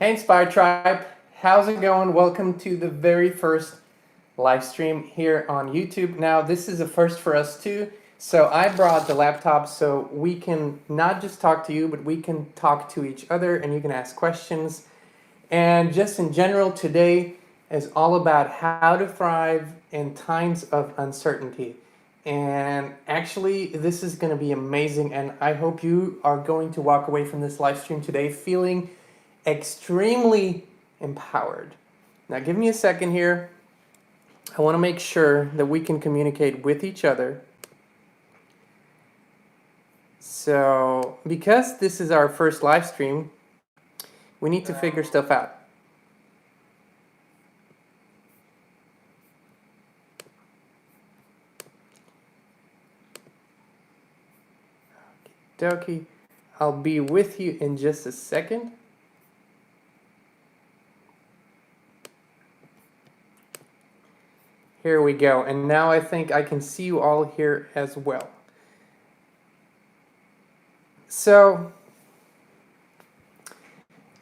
Hey Inspire Tribe, how's it going? Welcome to the very first live stream here on YouTube. Now, this is a first for us too. So I brought the laptop so we can not just talk to you, but we can talk to each other and you can ask questions. And just in general, today is all about how to thrive in times of uncertainty. And actually, this is going to be amazing. And I hope you are going to walk away from this live stream today feeling extremely empowered. Now, give me a second here. I want to make sure that we can communicate with each other. So, because this is our first live stream, we need to figure stuff out. Okie dokie. I'll be with you in just a second. Here we go. And now I think I can see you all here as well. So,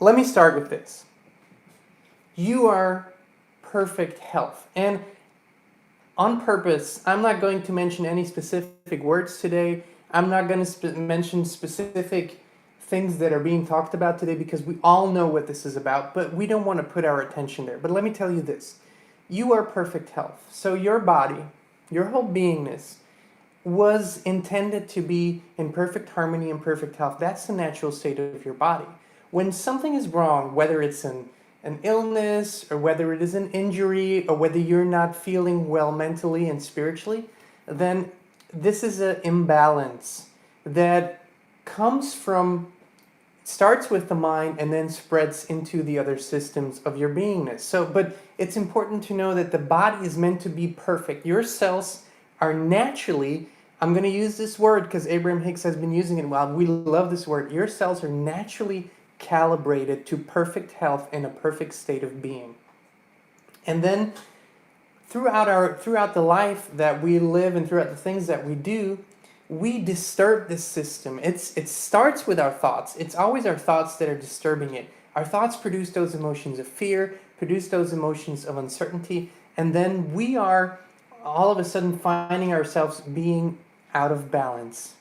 let me start with this. You are perfect health. And on purpose, I'm not going to mention any specific words today. I'm not going to mention specific things that are being talked about today because we all know what this is about, but we don't want to put our attention there. But let me tell you this. You are perfect health. So your body, your whole beingness, was intended to be in perfect harmony and perfect health. That's the natural state of your body. When something is wrong, whether it's an illness or whether it is an injury or whether you're not feeling well mentally and spiritually, then this is an imbalance that starts with the mind and then spreads into the other systems of your beingness. But it's important to know that the body is meant to be perfect. Your cells are naturally, I'm going to use this word because Abraham Hicks has been using it a while. We love this word. Your cells are naturally calibrated to perfect health and a perfect state of being. And then throughout the life that we live and throughout the things that we do, we disturb this system. It starts with our thoughts. It's always our thoughts that are disturbing it. Our thoughts produce those emotions of fear, produce those emotions of uncertainty, and then we are all of a sudden finding ourselves being out of balance.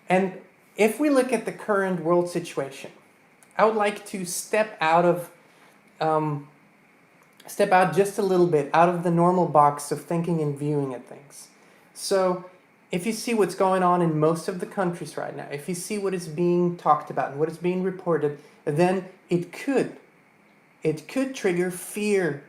And if we look at the current world situation, I would like to step out just a little bit out of the normal box of thinking and viewing at things. So if you see what's going on in most of the countries right now, if you see what is being talked about and what is being reported, then it could trigger fear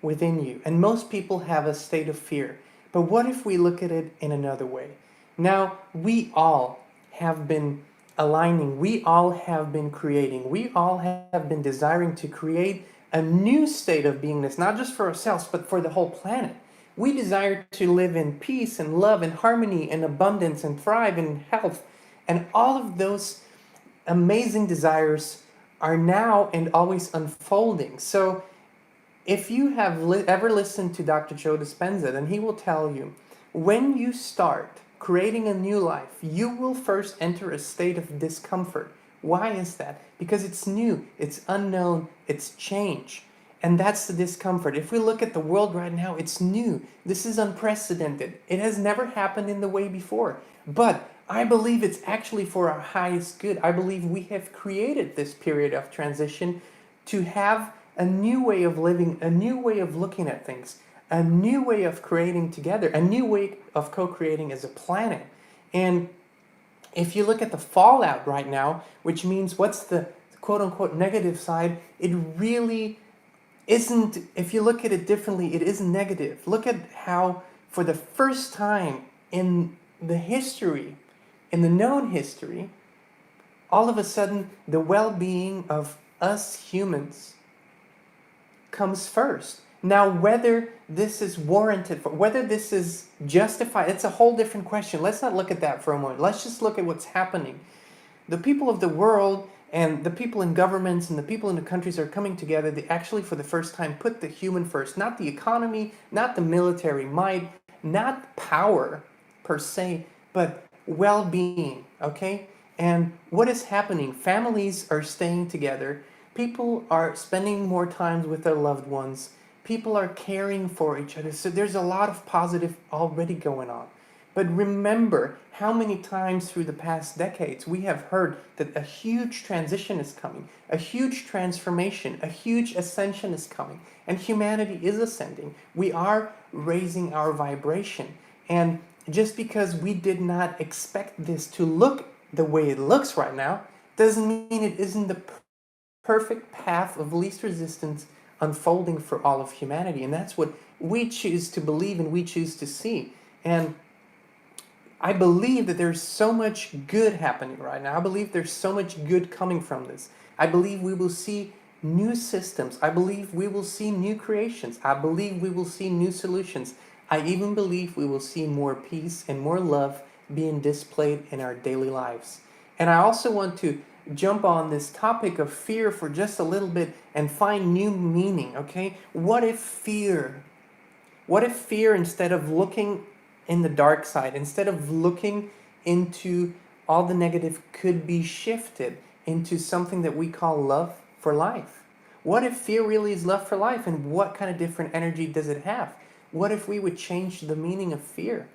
within you. And most people have a state of fear. But what if we look at it in another way? Now, we all have been aligning, we all have been creating, we all have been desiring to create a new state of beingness, not just for ourselves, but for the whole planet. We desire to live in peace and love and harmony and abundance and thrive in health. And all of those amazing desires are now and always unfolding. So if you have ever listened to Dr. Joe Dispenza, then he will tell you, when you start creating a new life, you will first enter a state of discomfort. Why is that? Because it's new, it's unknown, it's change. And that's the discomfort. If we look at the world right now, it's new. This is unprecedented. It has never happened in the way before. But I believe it's actually for our highest good. I believe we have created this period of transition to have a new way of living, a new way of looking at things, a new way of creating together, a new way of co-creating as a planet. And if you look at the fallout right now, which means what's the quote-unquote negative side, it really isn't, if you look at it differently, it isn't negative. Look at how, for the first time in the history, in the known history, all of a sudden, the well-being of us humans comes first. Now, whether this is warranted, whether this is justified, it's a whole different question. Let's not look at that for a moment. Let's just look at what's happening. The people of the world and the people in governments and the people in the countries are coming together. They actually, for the first time, put the human first, not the economy, not the military might, not power per se, but well-being, okay? And what is happening? Families are staying together. People are spending more time with their loved ones. People are caring for each other. So there's a lot of positive already going on. But remember how many times through the past decades we have heard that a huge transition is coming, a huge transformation, a huge ascension is coming, and humanity is ascending. We are raising our vibration. And just because we did not expect this to look the way it looks right now, doesn't mean it isn't the perfect path of least resistance unfolding for all of humanity. And that's what we choose to believe and we choose to see. And I believe that there's so much good happening right now. I believe there's so much good coming from this. I believe we will see new systems. I believe we will see new creations. I believe we will see new solutions. I even believe we will see more peace and more love being displayed in our daily lives. And I also want to jump on this topic of fear for just a little bit and find new meaning, okay? What if fear, instead of looking in the dark side, instead of looking into all the negative, could be shifted into something that we call love for life? What if fear really is love for life, and what kind of different energy does it have? What if we would change the meaning of fear?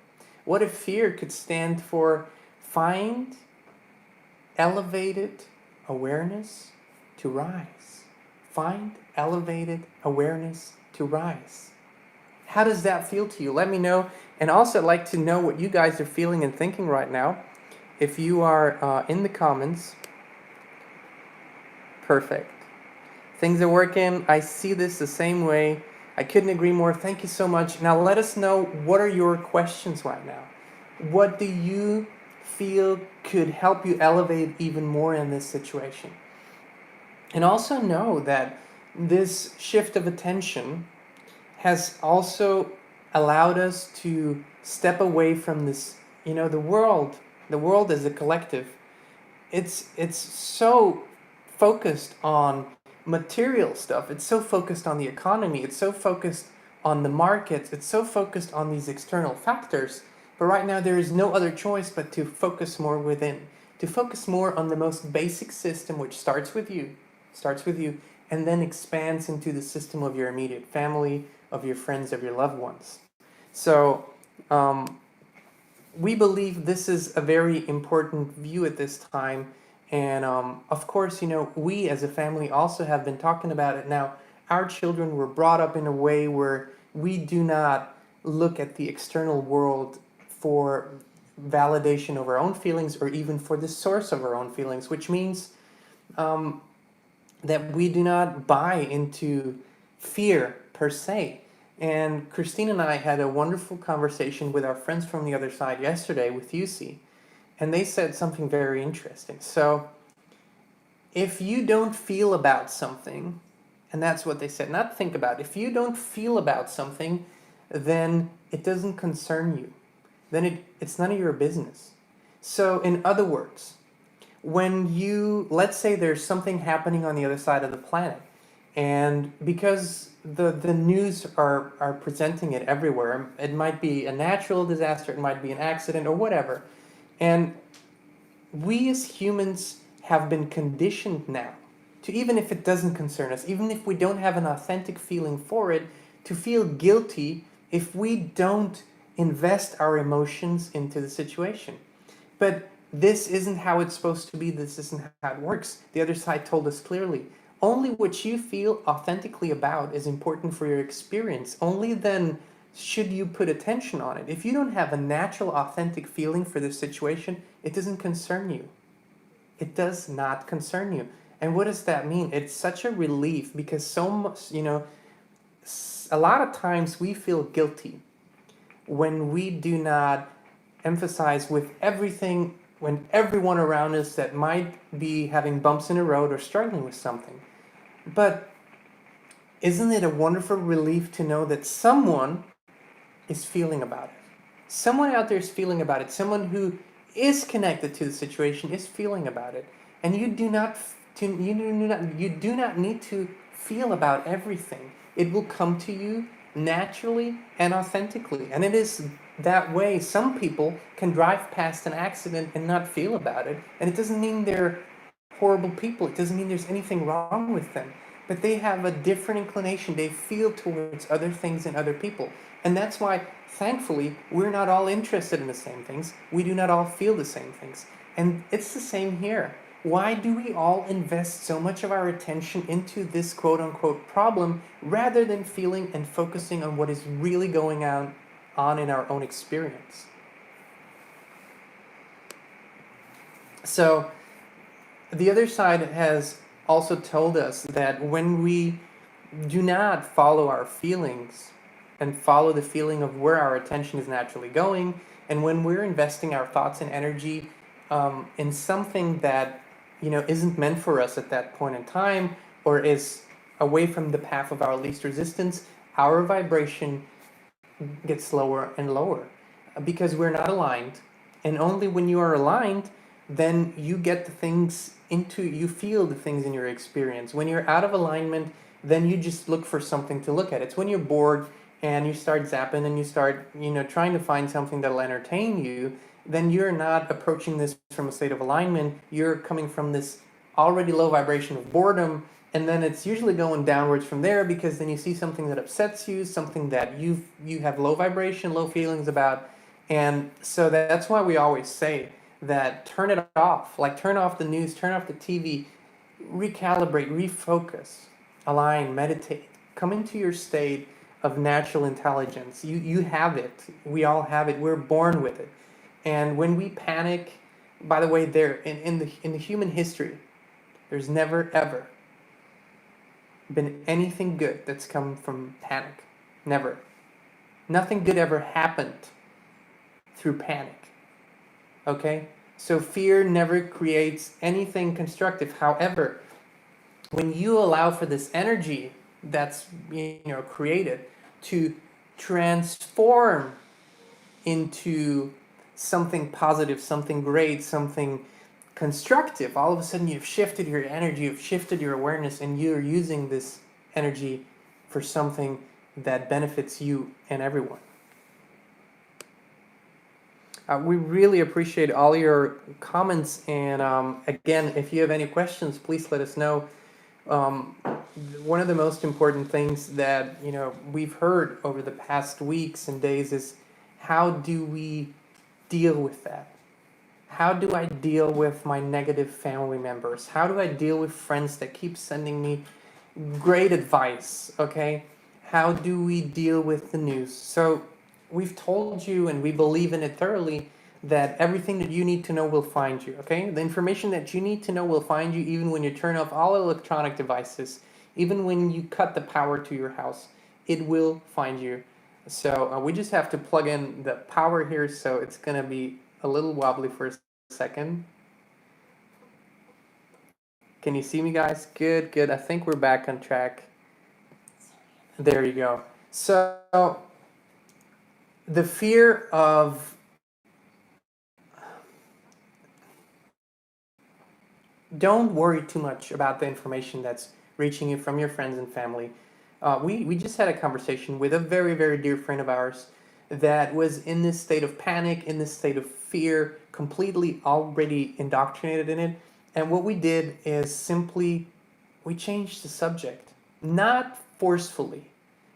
What if fear could stand for find elevated awareness to rise? Find elevated awareness to rise. How does that feel to you? Let me know. And also, I'd like to know what you guys are feeling and thinking right now. If you are in the comments, perfect. Things are working. I see this the same way. I couldn't agree more. Thank you so much. Now, let us know, what are your questions right now? What do you feel could help you elevate even more in this situation? And also know that this shift of attention has also allowed us to step away from this, the world as a collective. It's so focused on material stuff. It's so focused on the economy. It's so focused on the markets. It's so focused on these external factors. But right now there is no other choice but to focus more within, to focus more on the most basic system, which starts with you, and then expands into the system of your immediate family, of your friends, of your loved ones. So we believe this is a very important view at this time. And of course, we as a family also have been talking about it. Now, our children were brought up in a way where we do not look at the external world for validation of our own feelings, or even for the source of our own feelings, which means that we do not buy into fear per se. And Christine and I had a wonderful conversation with our friends from the other side yesterday with UC, and they said something very interesting. So if you don't feel about something, and that's what they said, not think about, if you don't feel about something, then it doesn't concern you. Then it's none of your business. So in other words, when let's say there's something happening on the other side of the planet, and because the news are presenting it everywhere, it might be a natural disaster, it might be an accident or whatever, and we as humans have been conditioned now to, even if it doesn't concern us, even if we don't have an authentic feeling for it, to feel guilty if we don't invest our emotions into the situation. But this isn't how it's supposed to be. This isn't how it works. The other side told us clearly, only what you feel authentically about is important for your experience. Only then should you put attention on it. If you don't have a natural, authentic feeling for this situation, it doesn't concern you. It does not concern you. And what does that mean? It's such a relief, because so much, a lot of times we feel guilty when we do not emphasize with everything, when everyone around us that might be having bumps in the road or struggling with something. But isn't it a wonderful relief to know that someone is feeling about it? Someone out there is feeling about it. Someone who is connected to the situation is feeling about it. And you do not need to feel about everything. It will come to you naturally and authentically. And it is that way. Some people can drive past an accident and not feel about it. And it doesn't mean they're horrible people. It doesn't mean there's anything wrong with them. But they have a different inclination. They feel towards other things and other people. And that's why, thankfully, we're not all interested in the same things. We do not all feel the same things. And it's the same here. Why do we all invest so much of our attention into this quote unquote problem rather than feeling and focusing on what is really going on in our own experience? So, the other side has also told us that when we do not follow our feelings and follow the feeling of where our attention is naturally going, and when we're investing our thoughts and energy in something that isn't meant for us at that point in time, or is away from the path of our least resistance, our vibration gets lower and lower because we're not aligned. And only when you are aligned, then you get the things you feel the things in your experience. When you're out of alignment, then you just look for something to look at. It's when you're bored and you start zapping and you start trying to find something that'll entertain you, then you're not approaching this from a state of alignment. You're coming from this already low vibration of boredom, and then it's usually going downwards from there, because then you see something that upsets you, something that you have low vibration, low feelings about. And so that's why we always say that turn it off, like turn off the news, turn off the TV, recalibrate, refocus, align, meditate, come into your state of natural intelligence. You have it. We all have it. We're born with it. And when we panic, by the way, in the human history, there's never ever been anything good that's come from panic. Never. Nothing good ever happened through panic. Okay? So fear never creates anything constructive. However, when you allow for this energy that's created to transform into something positive, something great, something constructive, all of a sudden you've shifted your energy, you've shifted your awareness, and you're using this energy for something that benefits you and everyone. We really appreciate all your comments, and again, if you have any questions, please let us know. One of the most important things that we've heard over the past weeks and days is, how do we deal with that? How do I deal with my negative family members? How do I deal with friends that keep sending me great advice? Okay, how do we deal with the news? So we've told you, and we believe in it thoroughly, that everything that you need to know will find you. Okay, the information that you need to know will find you, even when you turn off all electronic devices, even when you cut the power to your house, it will find you. So we just have to plug in the power here, so it's gonna be a little wobbly for a second. Can you see me, guys? Good, good. I think we're back on track. There you go. So the fear of don't worry too much about the information that's reaching you from your friends and family. We just had a conversation with a very, very dear friend of ours that was in this state of panic, in this state of fear, completely already indoctrinated in it. And what we did is simply, we changed the subject, not forcefully,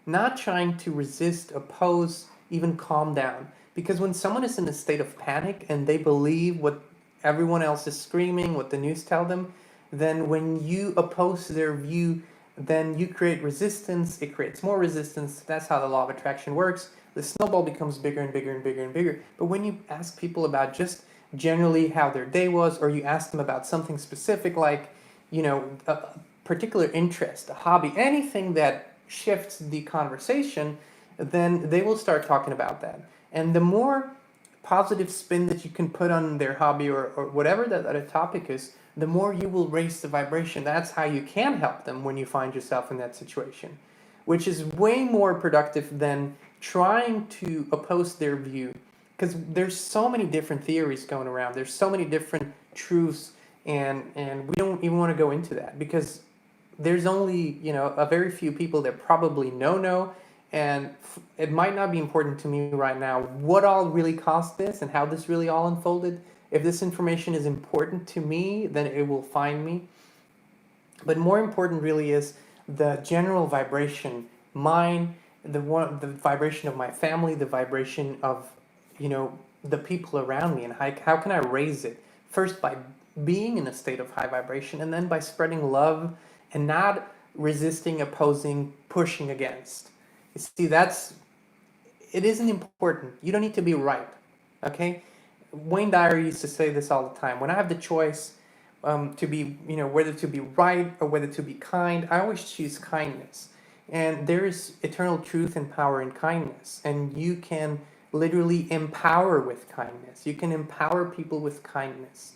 not trying to resist, oppose, even calm down. Because when someone is in a state of panic and they believe what everyone else is screaming, what the news tell them, then when you oppose their view, then you create resistance, it creates more resistance. That's how the law of attraction works. The snowball becomes bigger and bigger and bigger and bigger. But when you ask people about just generally how their day was, or you ask them about something specific, like, a particular interest, a hobby, anything that shifts the conversation, then they will start talking about that. And the more positive spin that you can put on their hobby or whatever that topic is, the more you will raise the vibration. That's how you can help them when you find yourself in that situation, which is way more productive than trying to oppose their view, because there's so many different theories going around. There's so many different truths, and we don't even want to go into that, because there's only a very few people that probably know, and it might not be important to me right now what all really caused this and how this really all unfolded. If this information is important to me, then it will find me. But more important really is the general vibration, mine, the vibration of my family, the vibration of, the people around me, and how can I raise it? First by being in a state of high vibration, and then by spreading love and not resisting, opposing, pushing against. You see, it isn't important. You don't need to be right. Okay? Wayne Dyer used to say this all the time. When I have the choice to be, whether to be right or whether to be kind, I always choose kindness. And there is eternal truth and power in kindness. And you can literally empower with kindness. You can empower people with kindness.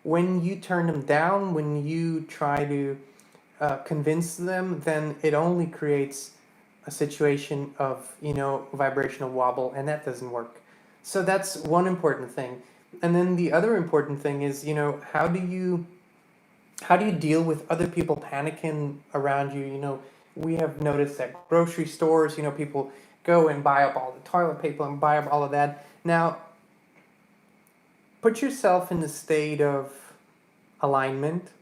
When you turn them down, when you try to convince them, then it only creates a situation of, vibrational wobble, and that doesn't work. So that's one important thing. And then the other important thing is, how do you deal with other people panicking around you? We have noticed at grocery stores, people go and buy up all the toilet paper and buy up all of that. Now, put yourself in a state of alignment.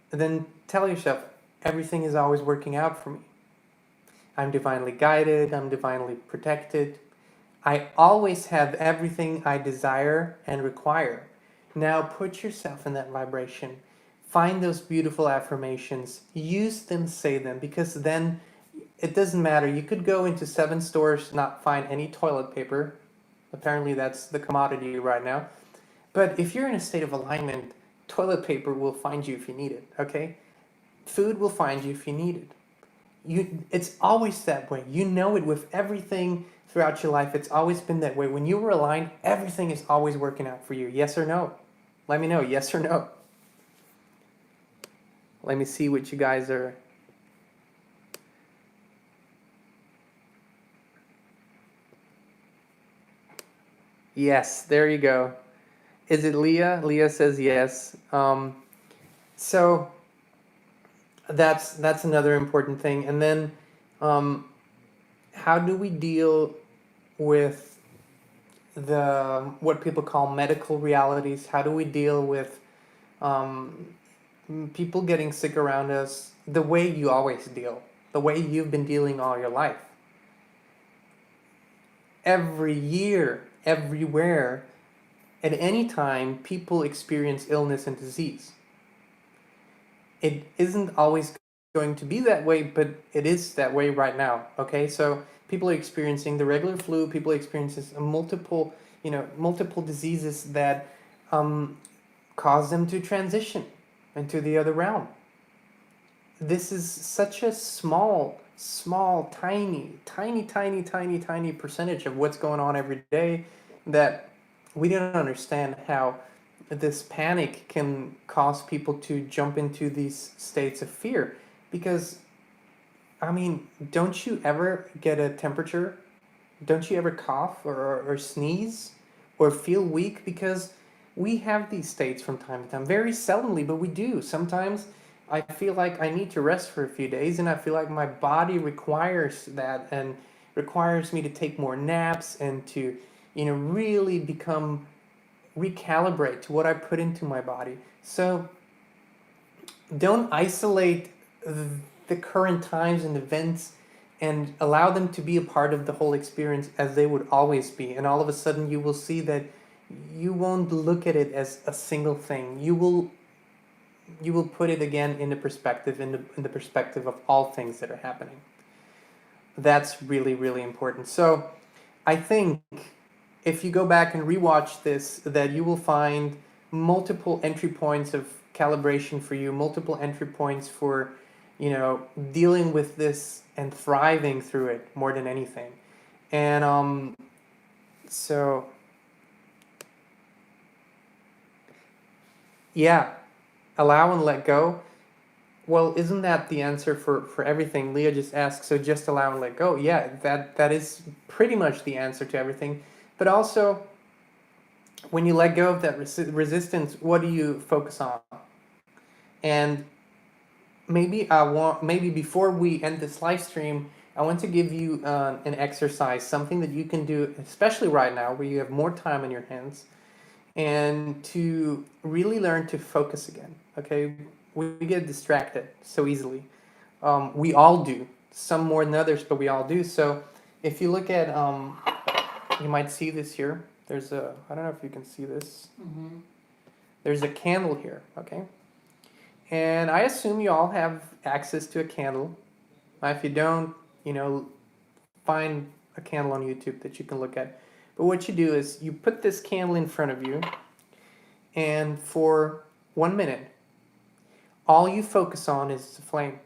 Then tell yourself, everything is always working out for me. I'm divinely guided, I'm divinely protected. I always have everything I desire and require. Now put yourself in that vibration. Find those beautiful affirmations. Use them, say them, because then it doesn't matter. You could go into 7 stores, not find any toilet paper. Apparently that's the commodity right now. But if you're in a state of alignment, toilet paper will find you if you need it, okay? Food will find you if you need it. It's always that way. You know it with everything throughout your life. It's always been that way. When you were aligned, everything is always working out for you. Yes or no? Let me know, yes or no. Let me see what you guys are. Yes, there you go. Is it Leah? Leah says yes. So that's another important thing. And then how do we deal with what people call medical realities? How do we deal with people getting sick around us the way you always deal, the way you've been dealing all your life? Every year, everywhere, at any time, people experience illness and disease. It isn't always going to be that way, but it is that way right now. Okay, so people are experiencing the regular flu. People are experiencing multiple diseases that cause them to transition into the other realm. This is such a small, tiny percentage of what's going on every day that we don't understand how this panic can cause people to jump into these states of fear. Because, don't you ever get a temperature? Don't you ever cough or sneeze or feel weak? Because we have these states from time to time. Very seldomly, but we do. Sometimes I feel like I need to rest for a few days, and I feel like my body requires that and requires me to take more naps and to, really recalibrate to what I put into my body. So don't isolate the current times and events and allow them to be a part of the whole experience as they would always be. And all of a sudden you will see that you won't look at it as a single thing. You will put it again in the perspective of all things that are happening. That's really, really important. So I think if you go back and rewatch this, that you will find multiple entry points of calibration for you, multiple entry points for, dealing with this and thriving through it more than anything. And so, yeah, allow and let go. Well, isn't that the answer for everything? Leah just asked, so just allow and let go. Yeah, that is pretty much the answer to everything. But also, when you let go of that resistance, what do you focus on? And maybe before we end this live stream, I want to give you an exercise, something that you can do, especially right now where you have more time on your hands, and to really learn to focus again. Okay, we get distracted so easily. We all do, some more than others, but we all do. So if you look at, you might see this here. There's a, I don't know if you can see this. Mm-hmm. There's a candle here, okay? And I assume you all have access to a candle. If you don't, you know, find a candle on YouTube that you can look at. But what you do is you put this candle in front of you, and for 1 minute, all you focus on is the flame,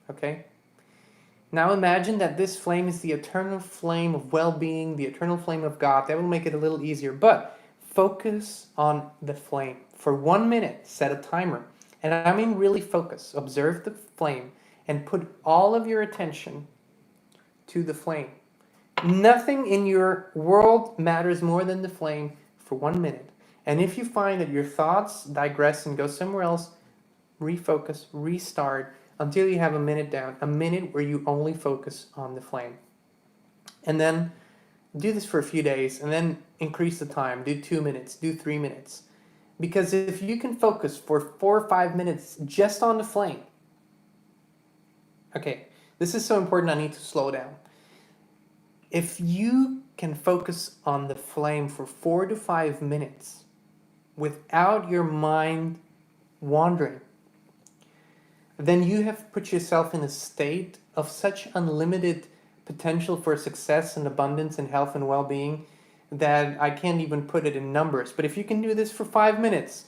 okay? Now imagine that this flame is the eternal flame of well-being, the eternal flame of God. That will make it a little easier. But focus on the flame. For 1 minute, set a timer. And I mean really focus. Observe the flame and put all of your attention to the flame. Nothing in your world matters more than the flame for 1 minute. And if you find that your thoughts digress and go somewhere else, refocus, restart until you have a minute down, a minute where you only focus on the flame. And then do this for a few days and then increase the time. Do 2 minutes, do 3 minutes. Because if you can focus for 4 or 5 minutes just on the flame, okay, this is so important, I need to slow down. If you can focus on the flame for 4 to 5 minutes without your mind wandering, then you have put yourself in a state of such unlimited potential for success and abundance and health and well-being that I can't even put it in numbers. But if you can do this for 5 minutes,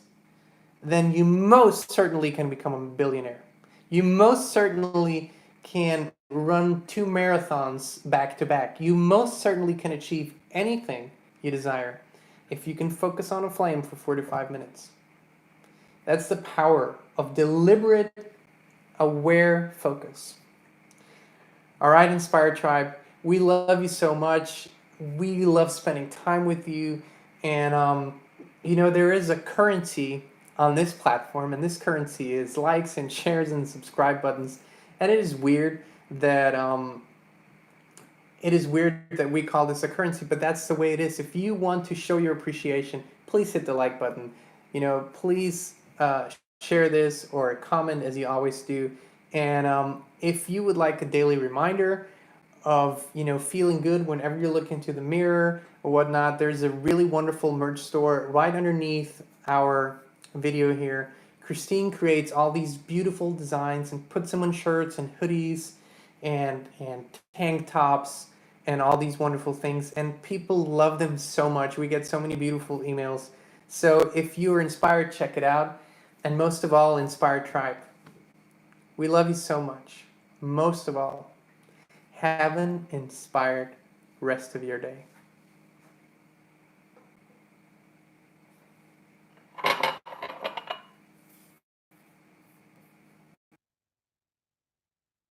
then you most certainly can become a billionaire. You most certainly can run 2 marathons back to back. You most certainly can achieve anything you desire if you can focus on a flame for 4 to 5 minutes. That's the power of deliberate, aware focus. All right, Inspired Tribe, we love you so much. We love spending time with you. And, there is a currency on this platform, and this currency is likes and shares and subscribe buttons. And it is weird that we call this a currency, but that's the way it is. If you want to show your appreciation, please hit the like button. Please share this or comment as you always do. And if you would like a daily reminder of feeling good whenever you look into the mirror or whatnot, there's a really wonderful merch store right underneath our video here. Kristin creates all these beautiful designs and puts them on shirts and hoodies and tank tops and all these wonderful things, and people love them so much. We get so many beautiful emails. So if you are inspired, check it out. And most of all, Inspired Tribe, we love you so much. Most of all, have an inspired rest of your day.